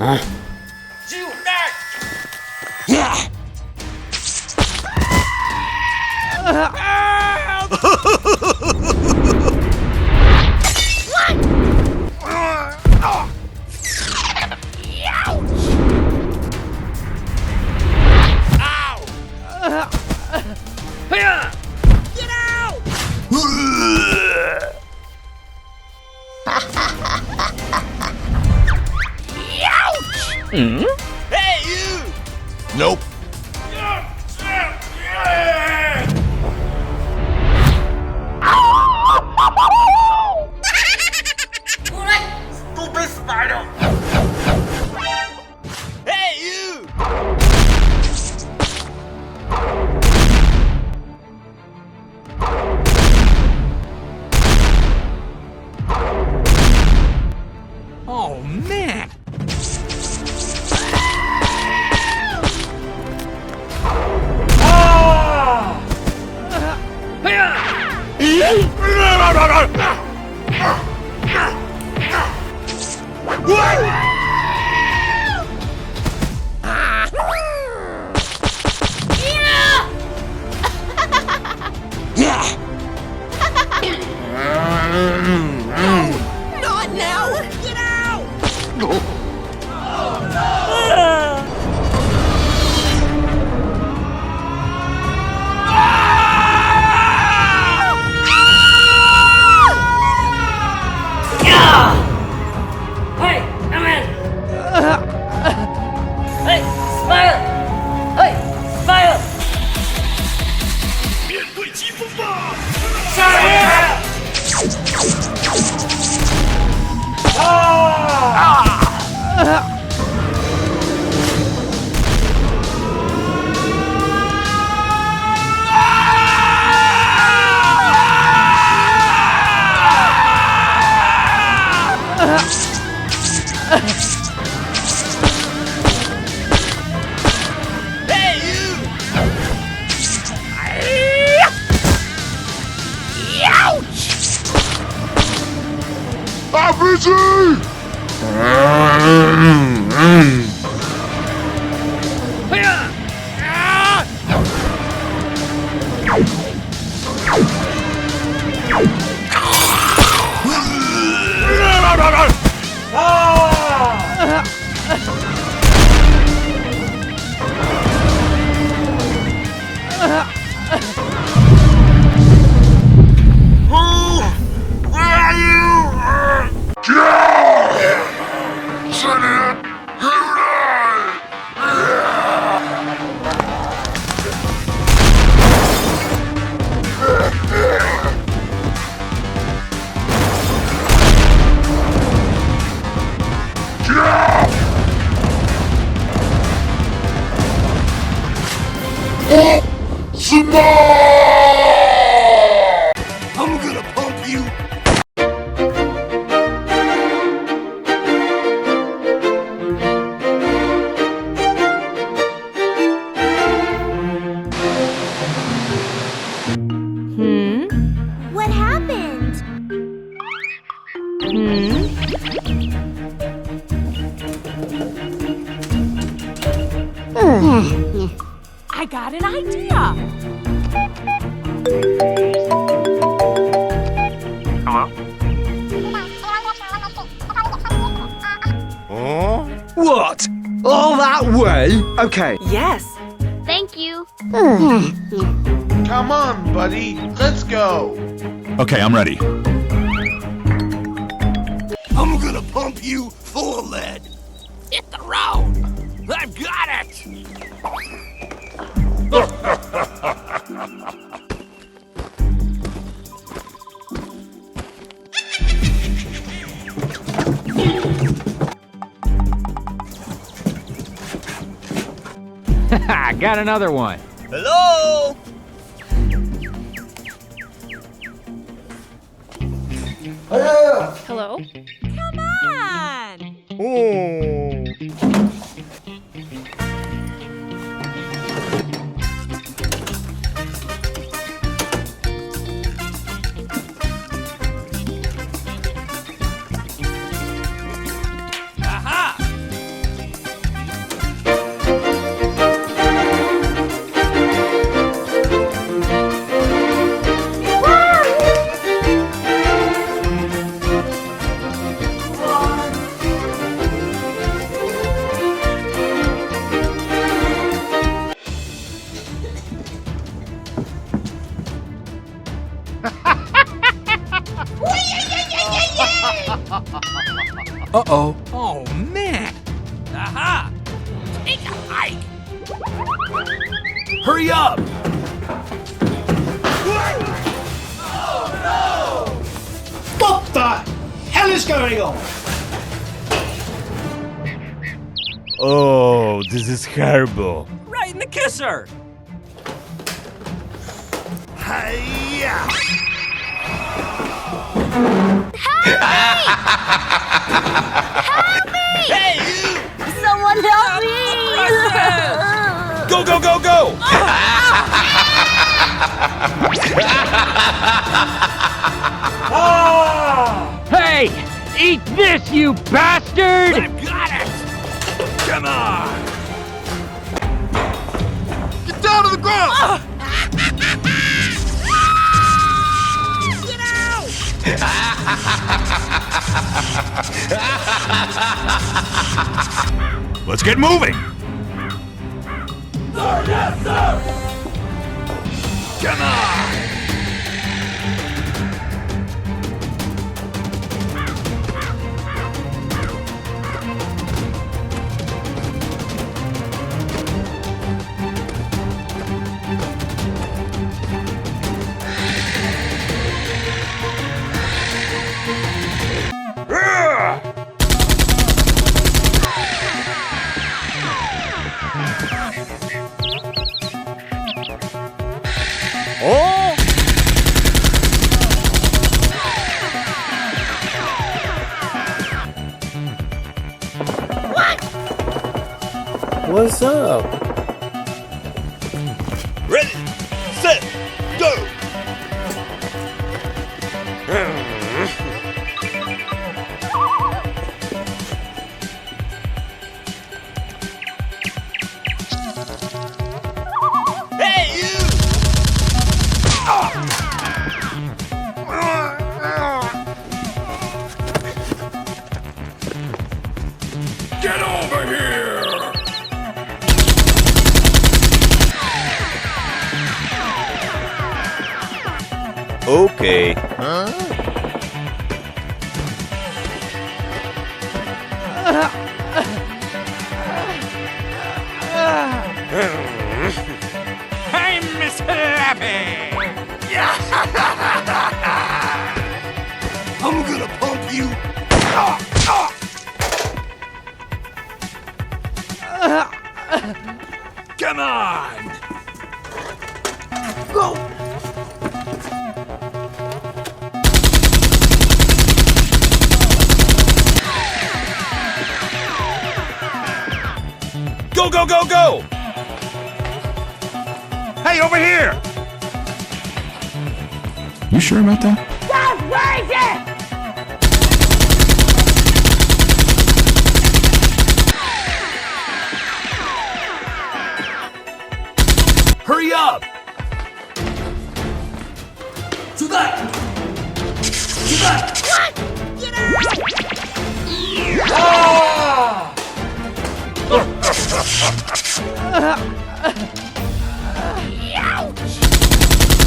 Chịu đây. Get out! Hey, you! Nope. Stupid spider! Hey, you! Oh, man! Not now! Get out! Hey, come in! Hey, smile! Hey, smile! Hey, you! Where are you? I'm gonna pump you. What happened? I got an idea. What? All that way? Okay. Yes. Thank you. Come on, buddy. Let's go. Okay, I'm ready. I'm gonna pump you full of lead. Hit the road! I've got it! I got another one. Hello? Hello? Come on! Aha! Uh-oh. Oh, man. Aha! Take a hike. Hurry up! What the hell is going on? Oh, this is horrible. Right in the kisser. Hiya! Hey, you! Someone help me! Go, go, go, go! Hey! Eat this, you bastard! I've got it! Come on! Get down to the ground! Get out! Let's get moving! Come on! Oh! What's up? Ready, set, go! Hey, you! Get over here! Okay. Huh? I'm Miss Happy! I'm gonna pump you. Come on! Go, go, go, go! Hey, over here! You sure about that? Hurry up!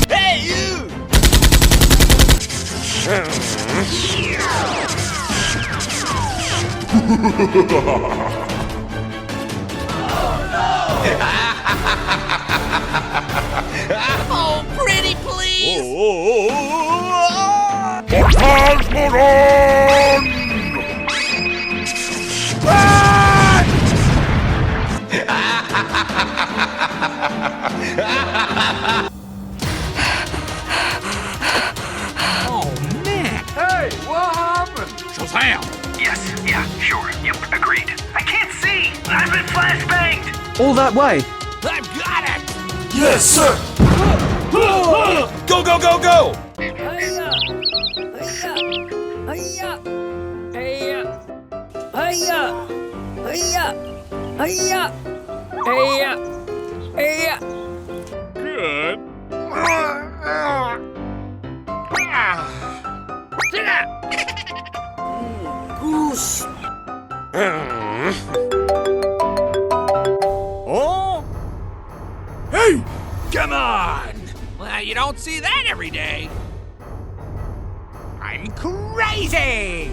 Hey, you! Oh, pretty please! Oh, man! Hey, what happened? Shazam! Yes, yeah, sure, yep, agreed. I can't see! I've been flashbanged! All that way? I've got it! Yes, sir! Go, go, go, go! Hiya! Hiya! Hiya! Hiya! Hiya! Hiya! Hiya! Hiya! Good. Goose! Oh? Hey! Come on! Well, you don't see that every day. I going crazy!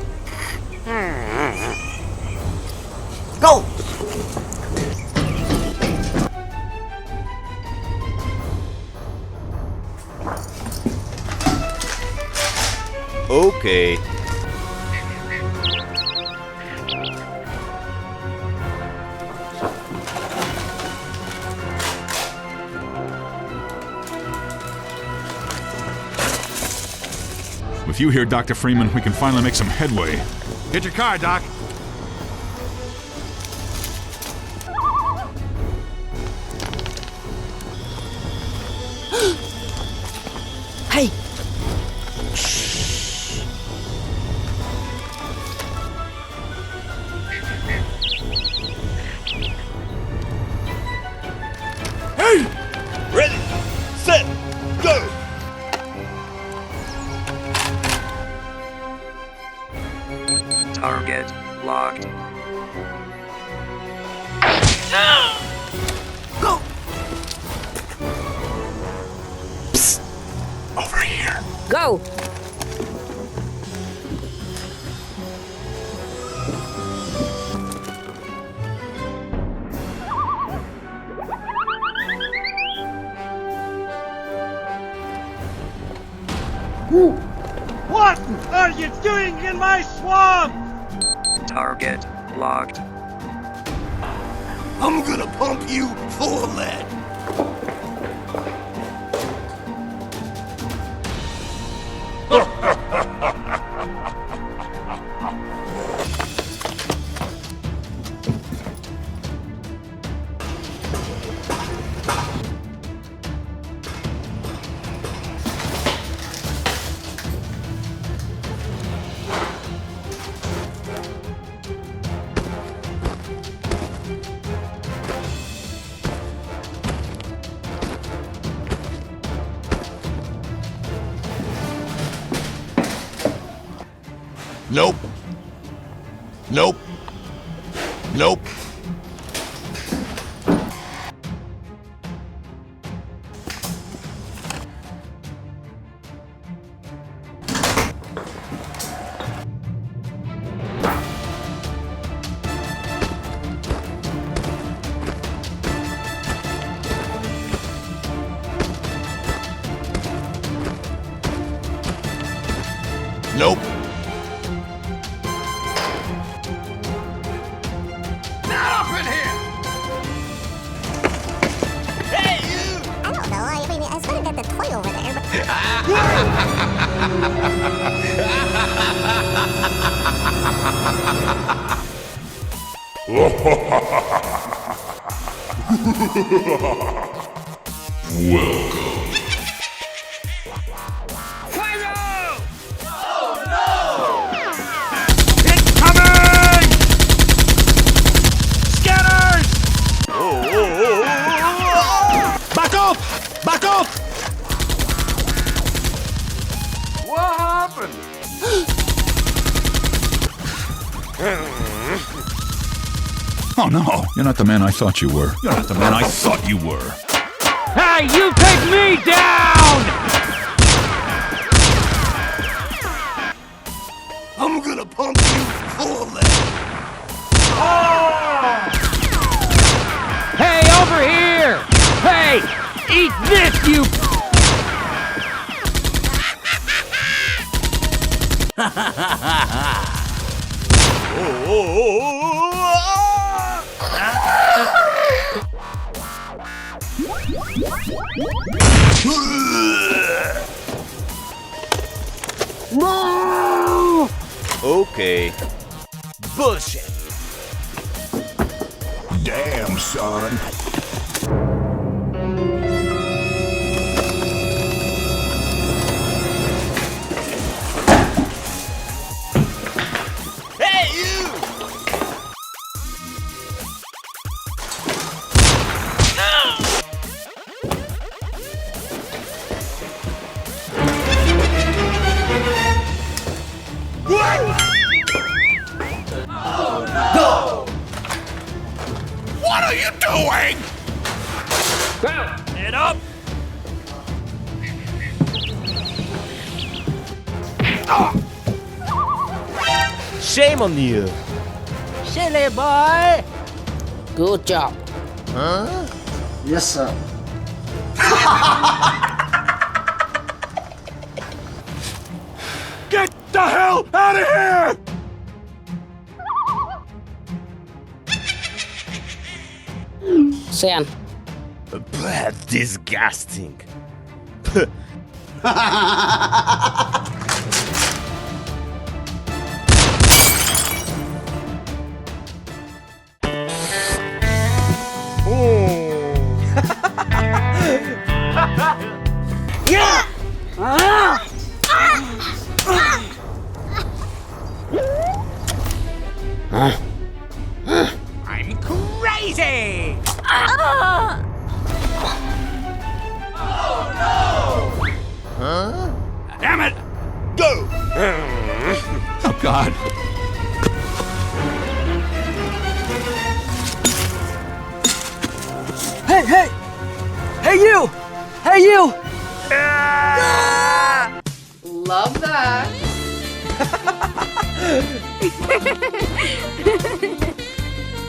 Go! Okay. With you here, Dr. Freeman, we can finally make some headway. Get your car, Doc. Hey! Hey! Ready, set, go! Target locked. Go! Over here. Go! What are you doing in my swamp? Target locked. I'm gonna pump you full of lead. Nope. Nope. Nope. Nope. Not up in here! Hey, you! I don't know. I mean, I sort of got the toy over there, but... Welcome. Fire! Incoming! Scanners! Back up! Back up! What happened? Oh no, you're not the man I thought you were. You're not the man I thought you were. Hey, you take me down! I'm gonna pump you full of lead. Hey, over here! Hey, eat this, you... Okay. Bullshit. Damn, son. Hey, you! What are you doing? Get up! Shame on you. Silly boy. Good job. Yes, sir. Get the hell out of here! Sen. Bad, disgusting. I'm crazy! Damn it! Go! Oh, God. Hey, hey! Hey, you! Hey, you! Love that.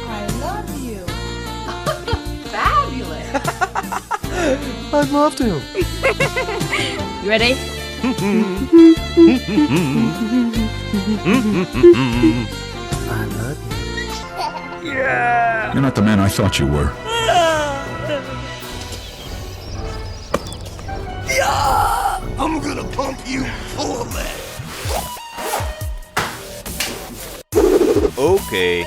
I love you. Fabulous. I'd love to. You ready? I love you. You're not the man I thought you were. I'm gonna pump you full of lead. Okay.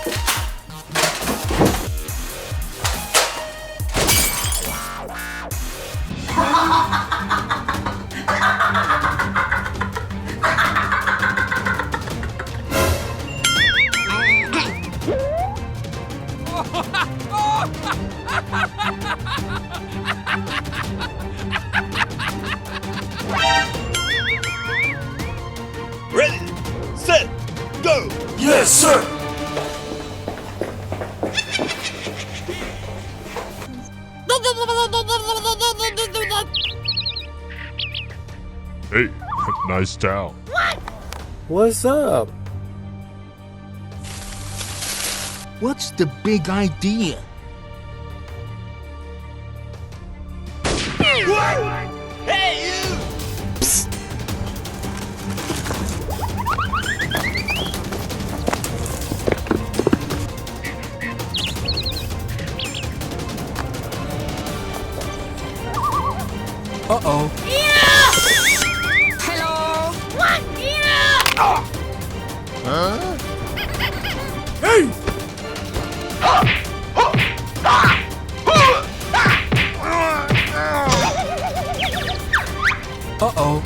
Ready, set, go! Yes, sir! Hey, nice towel. What's up? What's the big idea? Hey, you! Uh-oh. Hello. Hey! Uh-oh.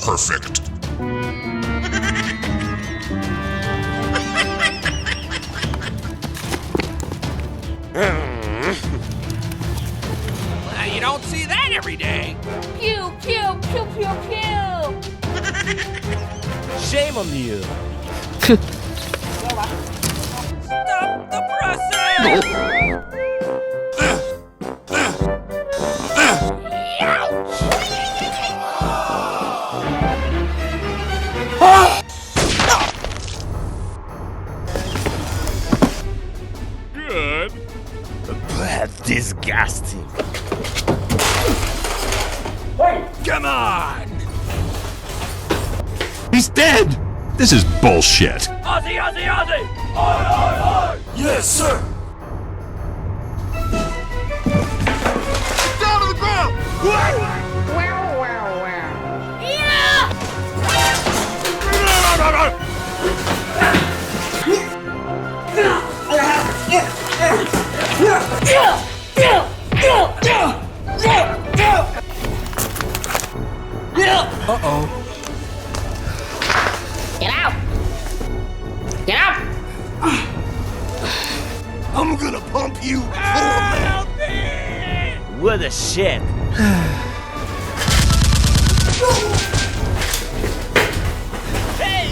Perfect. You don't see that every day. Pew, pew, pew, pew, pew. Shame on you. Stop the presses! Good. Bad, disgusting. Come on! He's dead. This is bullshit. Ozzy, Ozzy, Ozzy! Oi, oi, oi! Yes, sir! Down to the ground! Uh-oh. Get out! Get out! I'm gonna pump you full of lead. What a shit. Hey!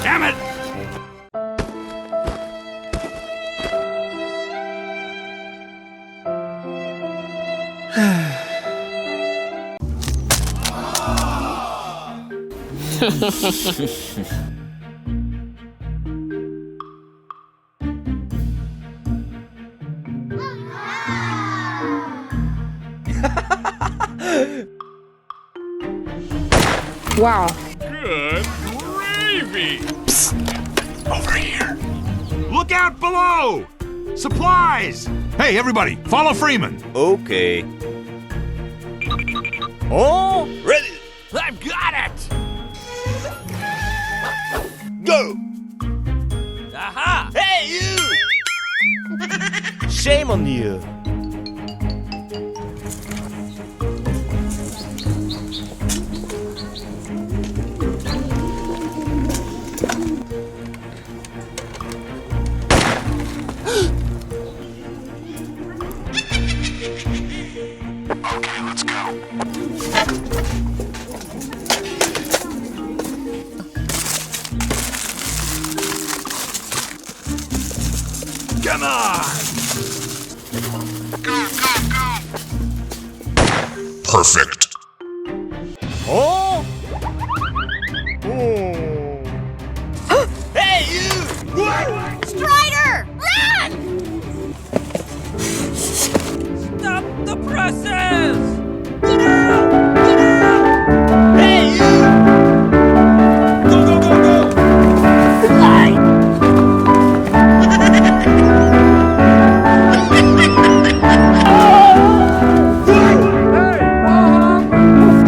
Damn it! Wow. Good gravy! Over here. Look out below! Supplies! Hey, everybody, follow Freeman. Okay. Oh, ready. I've got it! Go. Aha! Hey, you! Shame on you. Okay, let's go. Come on! Perfect. Oh. Hey, you! Strider! Run! Stop the presses! Get out! Get out! Hey, you! Go, go, go, go!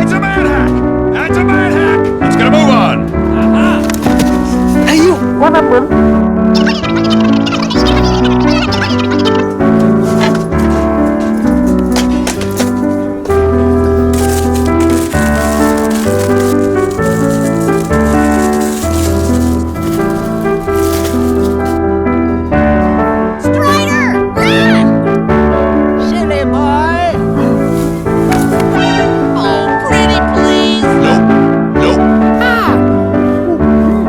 It's a man hack! That's a man hack! Let's get a move on! Hey, you! What happened? Strider! Run! Silly boy! Oh, pretty please! Nope. Nope. Ah!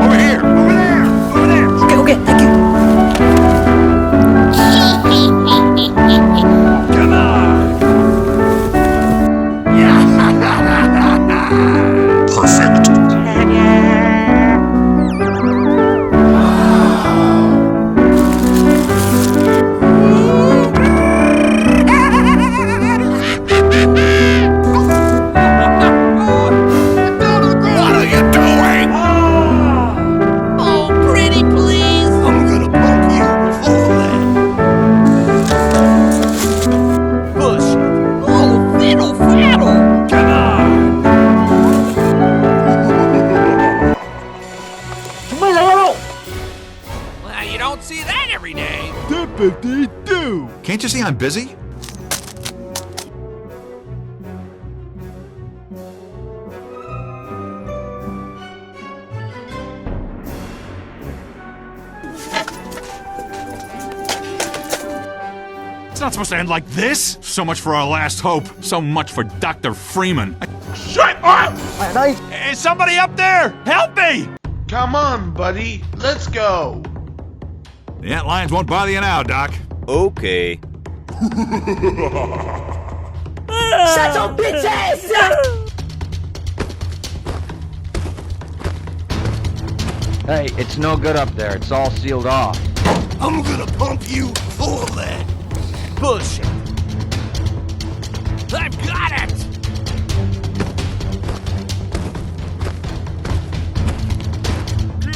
Over here. Over there. Over there. Okay, okay, thank you. Come on! Perfect. What are you doing? Oh, pretty please! I'm gonna pump you full of that. Push. Oh, fiddle faddle! Come on! Well, you don't see that every day. Can't you see I'm busy? It's not supposed to end like this. So much for our last hope. So much for Dr. Freeman. Shut up! Alright, nice. Is somebody up there? Help me! Come on, buddy. Let's go. The antlions won't bother you now, Doc. Okay. Shut your bitch ass up! Hey, it's no good up there. It's all sealed off. I'm gonna pump you full of that. Push it. I've got it!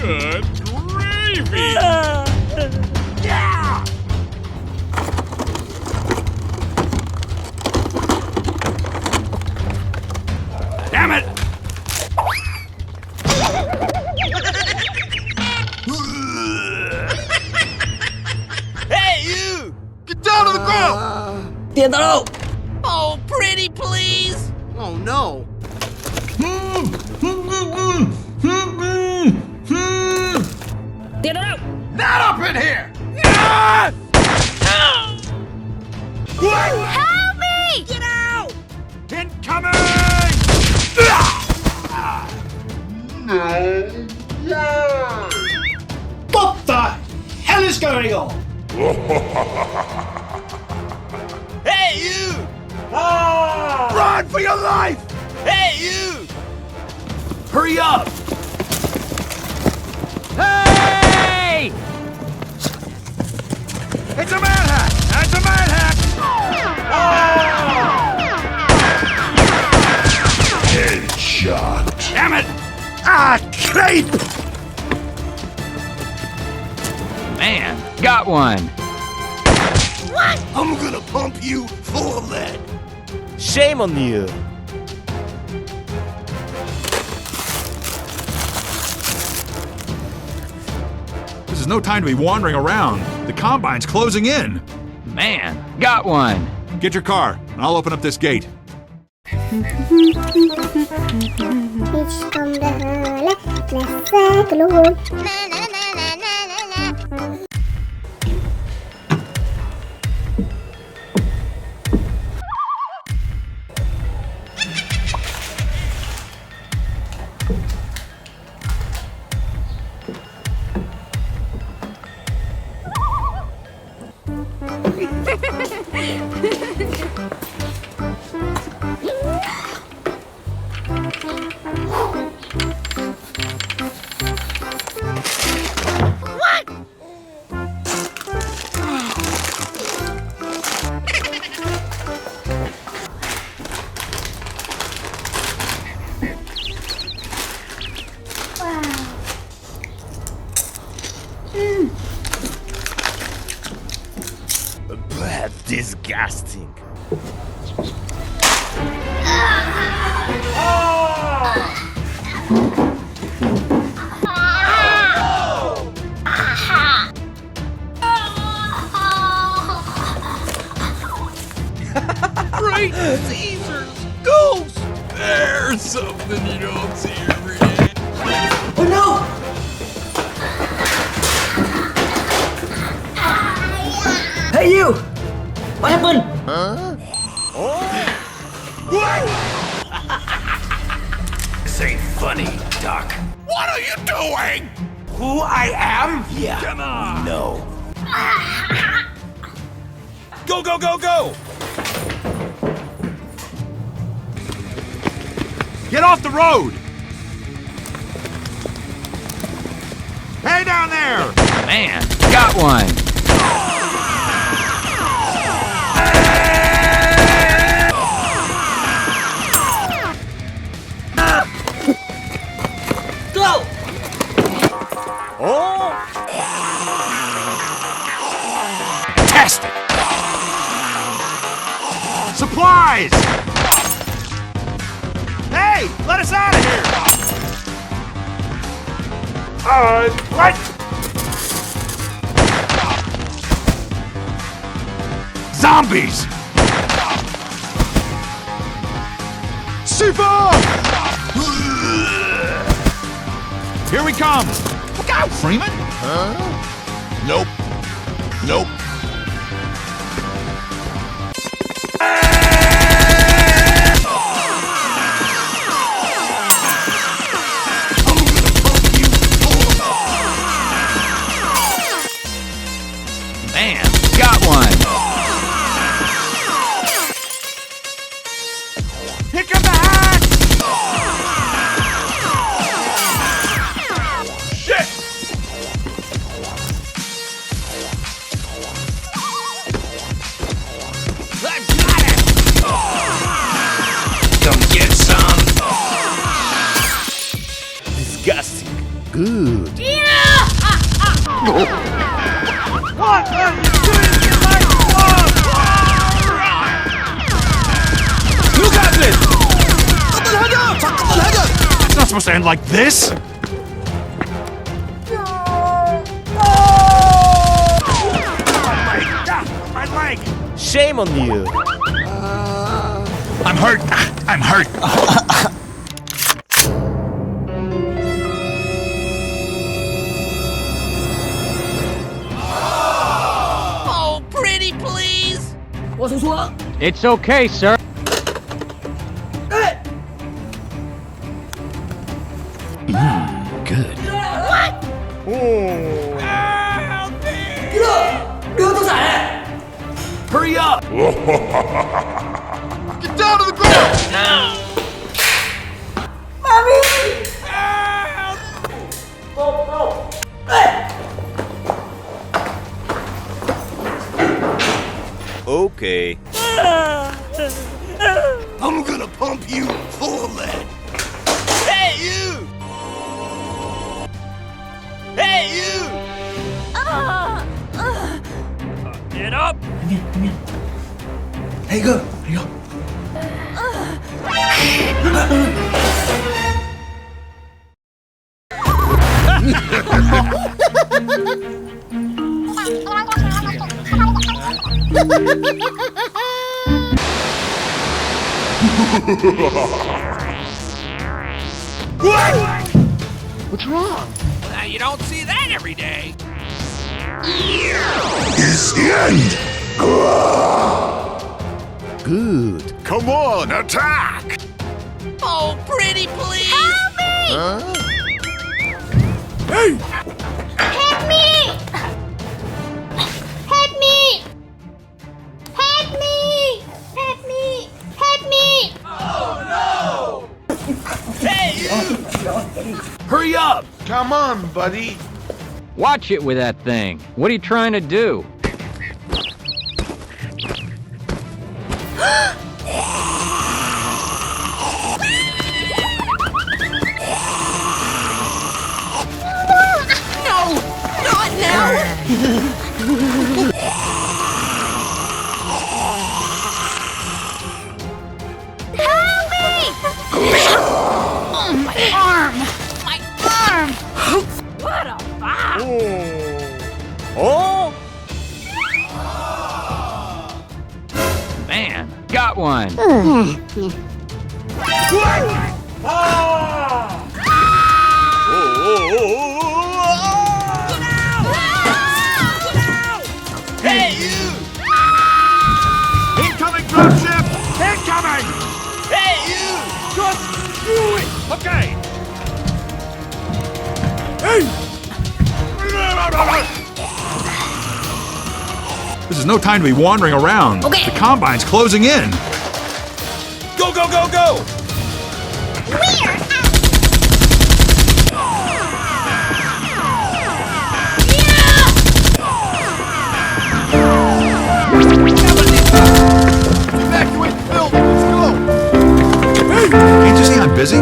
Good gravy! Yeah! Damn it! Hey, you! Get down to the ground! Tiéndalo! Oh, pretty please! Oh no! Get out! Not up in here! Help me! Get out! Incoming! What the hell is going on? Hey, you! Oh! Run for your life! Hey, you! Hurry up! Hey! It's a manhack! It's a manhack! Headshot. Damn it! Ah, creep! Man, got one. I'm gonna pump you full of lead. Shame on you. This is no time to be wandering around. The Combine's closing in. Man, got one. Get your car, and I'll open up this gate. Disgusting. Great Caesar's ghost! There's something you don't see every day. Oh no! Hey you! What happened? This ain't funny, Doc. What are you doing? Who I am? Yeah. Come on. No. Go, go, go, go! Get off the road! Hey down there! Man, got one. Go! Test it! Supplies! Hey, let us out of here! What? Zombies! Sifa! Here we come! Look out, Freeman! Nope. Nope. Man, got one. Here come the hacks! Shit! I've got it! Come get some. Disgusting. Good. What are you doing to my club? You got this! It's not supposed to end like this! My leg! Shame on you. I'm hurt! I'm hurt! Oh, pretty please! 我叔叔。 It's okay, sir. 哎。 Good. 娱乐，刘总仔。 Hurry up! Get down to the ground! Okay. I'm gonna pump you full of lead. Hey, you! Hey, you! Get up! Hey, go. Hey, go. What's wrong? Now, you don't see that every day. It's the end. Good. Come on, attack! Oh, pretty please! Help me! Huh? Help me! Help me! Help me! Help me! Help me! Hey, you! Hurry up! Come on, buddy. Watch it with that thing. What are you trying to do? No! Not now! Help me! Oh, my arm! My arm! What a bop! Oh! Man, got one. Hey, you! Incoming dropship! Incoming! Hey, you! Just do it! Okay! This is no time to be wandering around. Okay. The Combine's closing in. Go, go, go, go! Evacuate the building. Let's go. Can't you see I'm busy?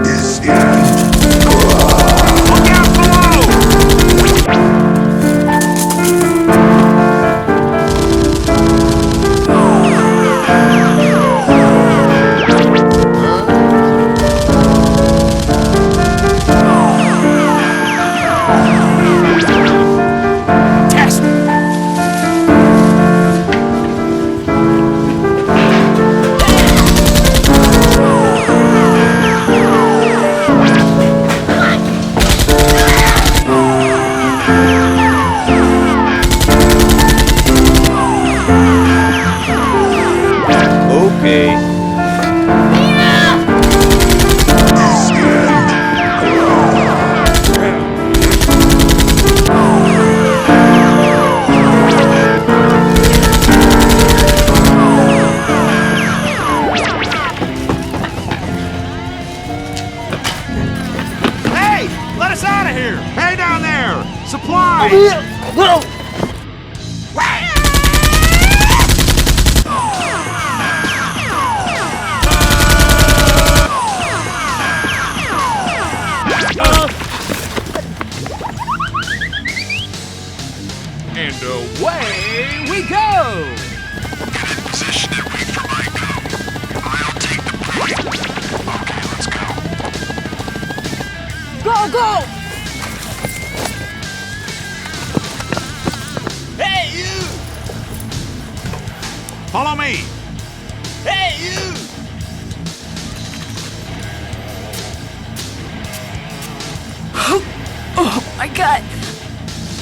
It's the end. Look out below! Test! Okay. Hey! Let us out of here! Hey down there! Supplies! And away we go! Position and wait for my go. I'll take the point. Okay, let's go. Go, go! Hey, you! Follow me! Hey, you! Oh, my God.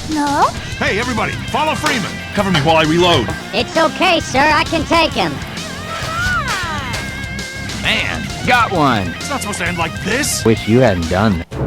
No? Hey, everybody, follow Freeman! Cover me while I reload. It's okay, sir. I can take him. Man, got one. It's not supposed to end like this. Wish you hadn't done that.